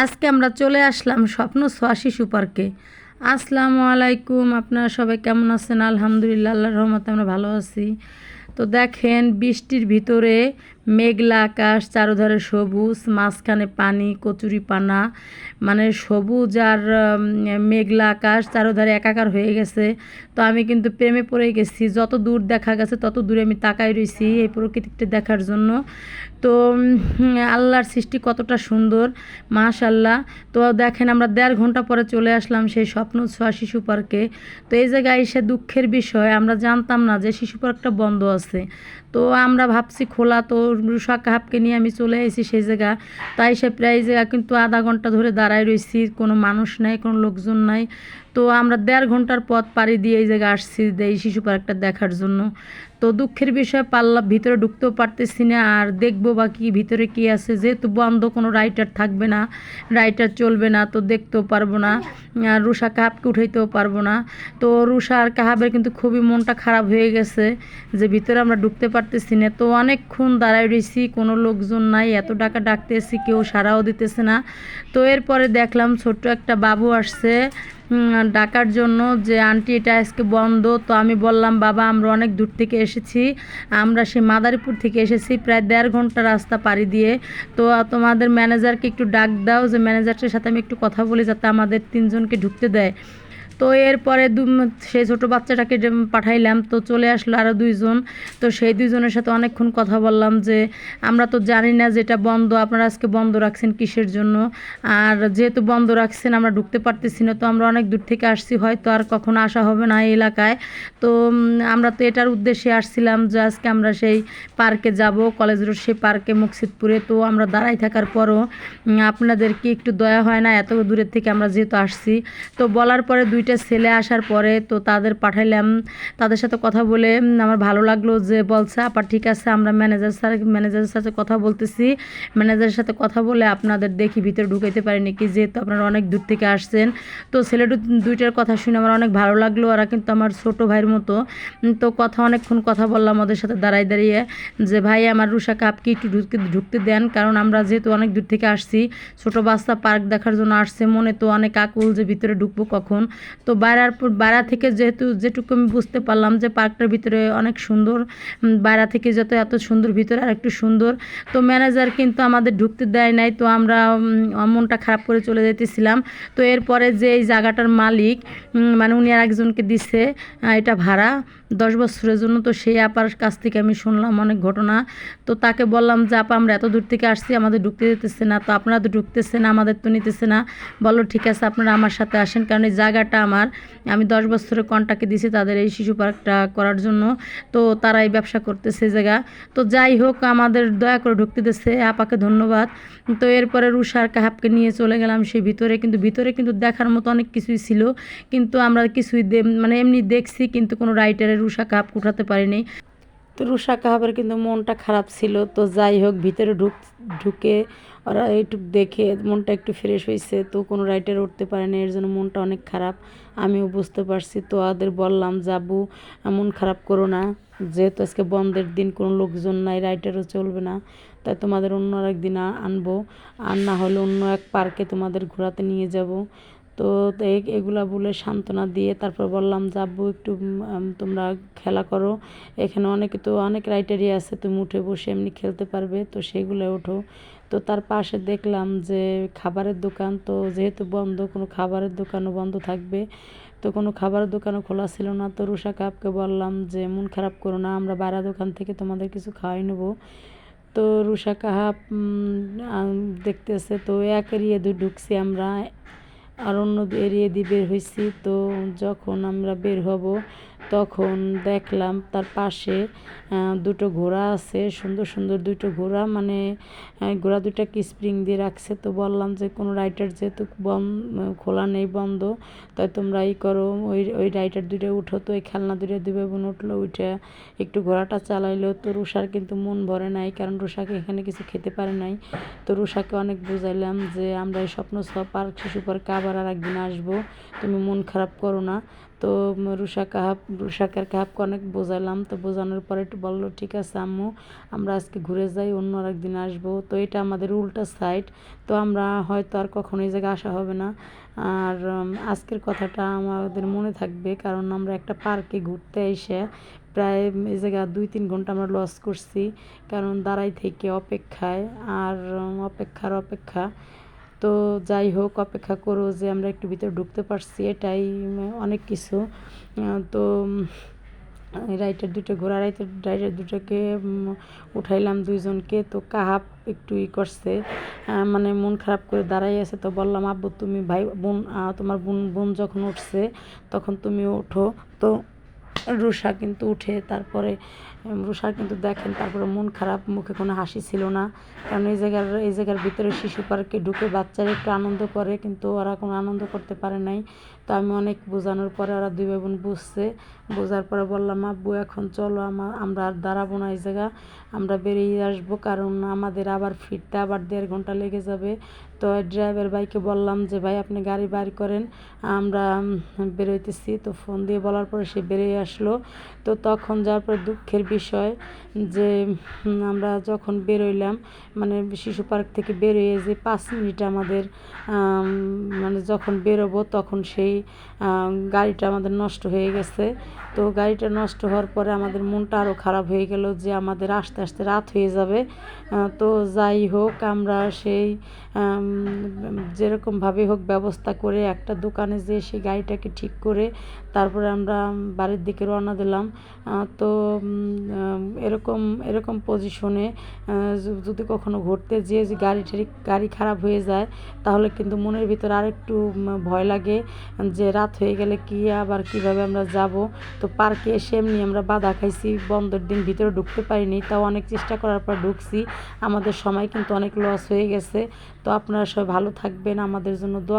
আজকে আমরা চলে আসলাম স্বপ্ন ছোঁয়া শিশু পার্কে। আসসালামু আলাইকুম, আপনারা সবাই কেমন আছেন? আলহামদুলিল্লাহ, আল্লাহর রহমতে আমরা ভালো আছি। তো দেখেন, বৃষ্টির ভিতরে মেঘলা আকাশ, চারধারে সবুজ, মাঝখানে পানি, কচুরিপানা, মানে সবুজ আর মেঘলা আকাশ চারধারে একাকার হয়ে গেছে। তো আমি কিন্তু প্রেমে পড়ে গেছি। যত দূর দেখা গেছে তত দূরে আমি তাকাই রয়েছি এই প্রকৃতিটা দেখার জন্য। তো আল্লাহর সৃষ্টি কতটা সুন্দর, মাশাআল্লাহ। তো দেখেন, আমরা 1.5 ঘন্টা পরে চলে আসলাম সেই স্বপ্ন ছোঁয়া শিশু পার্কে। তো এই জায়গায় এসে দুঃখের বিষয়, আমরা জানতাম না যে শিশু পার্কটা বন্ধ আছে। তো আমরা ভাবছি খোলা, তো রুষা কাহাবকে নিয়ে আমি চলে এসেছি সেই জায়গা। তাই সে প্রায় জায়গা কিন্তু আধা ঘন্টা ধরে দাঁড়ায় রয়েছি, কোনো মানুষ নাই, কোনো লোকজন নাই। তো আমরা 1.5 ঘন্টার পথ পাড়ি দিয়ে এই জায়গায় আসছি এই শিশু পার্কটা দেখার জন্য। তো দুঃখের বিষয়, পাল্লা ভিতরে ঢুকতেও পারতেছি না, আর দেখবো বা কি ভিতরে কি আছে, যেহেতু বন্ধ, কোনো রাইটার থাকবে না, রাইটার চলবে না, তো দেখতেও পারবো না। আর রুষা কাহাবকে উঠাইতেও পারবো না। তো রুষা আর কাহাবের কিন্তু খুবই মনটা খারাপ হয়ে গেছে যে ভিতরে আমরা ঢুকতে পারতেছি না। তো অনেকক্ষণ দাঁড়ায় রয়েছি, কোনো লোকজন নাই, এত ডাকা ডাকতেছি, কেউ সাড়াও দিতেছে না। তো এরপরে দেখলাম ছোট্ট একটা বাবু আসছে ডাকার জন্য যে আন্টি এটা আজকে বন্ধ। তো আমি বললাম, বাবা আমরা অনেক দূর থেকে এসেছি, আমরা সেই মাদারীপুর থেকে এসেছি, প্রায় 1.5 ঘন্টা রাস্তা পাড়ি দিয়ে। তো তোমাদের ম্যানেজারকে একটু ডাক দাও, যে ম্যানেজারটার সাথে আমি একটু কথা বলি যাতে আমাদের 3 জনকে ঢুকতে দেয়। তো এরপরে সেই ছোটো বাচ্চাটাকে পাঠাইলাম, তো চলে আসলো আরও 2 জন। তো সেই 2 জনের সাথে অনেকক্ষণ কথা বললাম যে আমরা তো জানি না যেটা বন্ধ, আপনারা আজকে বন্ধ রাখছেন কিসের জন্য, আর যেহেতু বন্ধ রাখছেন আমরা ঢুকতে পারতেছি না। তো আমরা অনেক দূর থেকে আসছি, হয়তো আর কখনো আসা হবে না এই এলাকায়। তো আমরা তো এটার উদ্দেশ্যে আসছিলাম যে আজকে আমরা সেই পার্কে যাব, কলেজ রোড সেই পার্কে মুকসিদপুরে। তো আমরা দাঁড়াই থাকার পরও আপনাদের কি একটু দয়া হয় না, এত দূরের থেকে আমরা যেহেতু আসছি। তো বলার পরে 2টা ছেলে আসার পরে তো তাদের পাঠাইলাম, তাদের সাথে কথা বলে আমার ভালো লাগলো, যে বলছে আপা ঠিক আছে, আমরা ম্যানেজারের সাথে কথা বলতেছি, ম্যানেজারের সাথে কথা বলে আপনাদের দেখি ভিতরে ঢুকাইতে পারি নাকি, যেহেতু আপনারা অনেক দূর থেকে আসছেন। তো ছেলে 2টার কথা শুনে আমার অনেক ভালো লাগলো, ওরা কিন্তু আমার ছোটো ভাইয়ের মতো। তো অনেকক্ষণ কথা বললাম ওদের সাথে দাঁড়ায় দাঁড়িয়ে, যে ভাই আমার রুষা কাপকে একটু ঢুকতে দেন, কারণ আমরা যেহেতু অনেক দূর থেকে আসছি, ছোটো বাচ্চা পার্ক দেখার জন্য আসছে, মনে তো অনেক আকুল যে ভিতরে ঢুকবো কখন। তো বাইরে থেকে যেটুকু আমি বুঝতে পারলাম যে পার্কটার ভিতরে অনেক সুন্দর, বাইরে থেকে যত এত সুন্দর, ভিতরে আর একটু সুন্দর। তো ম্যানেজার কিন্তু আমাদের ঢুকতে দেয় নাই, তো আমরা মনটা খারাপ করে চলে যেতেছিলাম। তো এরপরে যে এই জায়গাটার মালিক, মানে উনি আর একজনকে দিচ্ছে এটা ভাড়া 10 বছরের জন্য। তো সেই আপার কাছ থেকে আমি শুনলাম অনেক ঘটনা। তো তাকে বললাম যে আপা আমরা এত দূর থেকে আসছি, আমাদের ঢুকতে দিতেছে না, তো আপনারা তো ঢুকতেছেন, আমাদের তো নিতেছে না। বলো ঠিক আছে, আপনারা আমার সাথে আসেন, কারণ এই জায়গাটা আমার, আমি 10 বছরের কন্ট্রাক্টে দিয়েছি তাদের এই শিশু পার্কটা করার জন্য। তো তারা এই ব্যবসা করতেছে জায়গা। তো যাই হোক, আমাদের দয়া করে ঢুকতে দিচ্ছে, আপাকে ধন্যবাদ। তো এরপরে রুষা আর কাহাবকে নিয়ে চলে গেলাম সেই ভিতরে। ভিতরে কিন্তু দেখার মতো অনেক কিছুই ছিল, কিন্তু আমরা কিছুই মানে এমনি দেখছি, কিন্তু কোনো রাইটারে রুষা কাহাব উঠাতে পারিনি। তো রুষা কাহাবের কিন্তু মনটা খারাপ ছিল। তো যাই হোক, ভিতরে ঢুকে ওরা এইটুক দেখে মনটা একটু ফ্রেশ হয়েছে। তো কোনো রাইটার উঠতে পারে না, এর জন্য মনটা অনেক খারাপ, আমিও বুঝতে পারছি। তো ওদের বললাম যাবো, মন খারাপ করো না, যেহেতু আজকে বন্ধের দিন, কোনো লোকজন নাই, রাইটারও চলবে না, তাই তোমাদের অন্য একদিন আনবো, আর না হলে অন্য এক পার্কে তোমাদের ঘোরাতে নিয়ে যাব। তো এগুলা বলে সান্ত্বনা দিয়ে তারপর বললাম যাবো একটু, তোমরা খেলা করো, এখানে অনেক রাইটারই আছে, তুমি উঠে বসে এমনি খেলতে পারবে, তো সেগুলো ওঠো। তো তার পাশে দেখলাম যে খাবারের দোকান, তো যেহেতু বন্ধ, কোনো খাবারের দোকানও বন্ধ থাকবে, তো কোনো খাবারের দোকানও খোলা ছিল না। তো রুষা কাপকে বললাম যে মন খারাপ করো না, আমরা বাইরের দোকান থেকে তোমাদের কিছু খাওয়াই নেবো। তো রুষা কাহাব দেখতেছে, তো এক এরিয়ে ঢুকছি আমরা, আর অন্য এরিয়ে দিয়ে বের হয়েছি। তো যখন আমরা বের হব তখন দেখলাম তার পাশে 2টো ঘোড়া আছে, সুন্দর সুন্দর 2টো ঘোড়া, মানে ঘোড়া 2টাকে স্প্রিং দিয়ে রাখছে। তো বললাম যে কোনো রাইটার যেহেতু খোলা নেই, বন্ধ, তাই তোমরা করো, ওই রাইটার 2টা উঠো। তো এই খেলনা 2টা দিবে, বোন উঠলো, ওইটা একটু ঘোড়াটা চালাইলো। তো রুষার কিন্তু মন ভরে নাই, কারণ রুষাকে এখানে কিছু খেতে পারে নাই। তো রুষাকে অনেক বুঝাইলাম যে আমরা এই স্বপ্ন পার্ক শিশু পার্কে আবার আর একদিন আসবো, তুমি মন খারাপ করো না। তো রুশাকার কাহাবকে অনেক বোঝালাম, তো বোঝানোর পরে একটু বললো ঠিক আছে আম্মু আমরা আজকে ঘুরে যাই, অন্য আরেকদিন আসবো। তো এটা আমাদের উল্টা সাইড, তো আমরা হয়তো আর কখনো এই জায়গায় আসা হবে না। আর আজকের কথাটা আমাদের মনে থাকবে, কারণ আমরা একটা পার্কে ঘুরতে এসে প্রায় এই জায়গা 2-3 ঘন্টা আমরা লস করছি, কারণ দাঁড়াই থেকে অপেক্ষায় আর অপেক্ষা। তো যাই হোক, অপেক্ষা করো যে আমরা একটু ভিতরে ঢুকতে পারছি, এটাই অনেক কিছু। তো রাইডার দুটোকে উঠাইলাম দুইজনকে। তো কাহাব একটু করছে, মানে মন খারাপ করে দাঁড়াই আছে। তো বললাম আব্বু তুমি তোমার বোন যখন উঠছে তখন তুমি ওঠো। তো রুষা কিন্তু উঠে, তারপরে রুষার কিন্তু দেখেন তারপরে মন খারাপ, মুখে কোনো হাসি ছিল না, কারণ এই জায়গার ভিতরে শিশু পার্কে ঢুকে বাচ্চারা একটু আনন্দ করে, কিন্তু ওরা কোনো আনন্দ করতে পারে নাই। তো আমি অনেক বোঝানোর পরে ওরা দুই ভাই বোন বুঝছে। বোঝার পরে বললাম আব্বু এখন চলো আমরা আর দাঁড়াবো না এই জায়গা, আমরা বেরিয়ে আসবো, কারণ আমাদের আবার ফিরতে আবার 1.5 ঘন্টা লেগে যাবে। তো ড্রাইভার ভাইকে বললাম যে ভাই আপনি গাড়ি বার করেন, আমরা বেরোইতেছি। তো ফোন দিয়ে বলার পরে সে বেরিয়ে আসলো। তো তখন যাওয়ার পর দুঃখের বিষয় যে আমরা যখন বেরোইলাম, মানে শিশু পার্ক থেকে বেরোয় যে 5 মিনিট আমাদের মানে যখন বেরোবো তখন সেই গাড়িটা আমাদের নষ্ট হয়ে গেছে। তো গাড়িটা নষ্ট হওয়ার পরে আমাদের মনটা আরও খারাপ হয়ে গেল যে আমাদের আস্তে আস্তে রাত হয়ে যাবে। তো যাই হোক, আমরা সেই যেরকমভাবে হোক ব্যবস্থা করে একটা দোকানে যেয়ে সেই গাড়িটাকে ঠিক করে তারপরে আমরা বাড়ির দিকে রওনা দিলাম। তো এরকম পজিশনে যদি কখনো ঘুরতে যেয়ে যে গাড়ি খারাপ হয়ে যায়, তাহলে কিন্তু মনের ভিতর আরেকটু ভয় লাগে যে রাত হয়ে গেলে আবার কীভাবে আমরা যাব। তো পার্কে এসে এমনি আমরা বাধা খাইছি, বন্ধের দিন ভিতরে ঢুকতে পারিনি, তাও অনেক চেষ্টা করার পর ঢুকছি। আমাদের সময় কিন্তু অনেক লস হয়ে গেছে। তো আপনারা সবাই ভালো থাকবেন, আমাদের জন্য দোয়া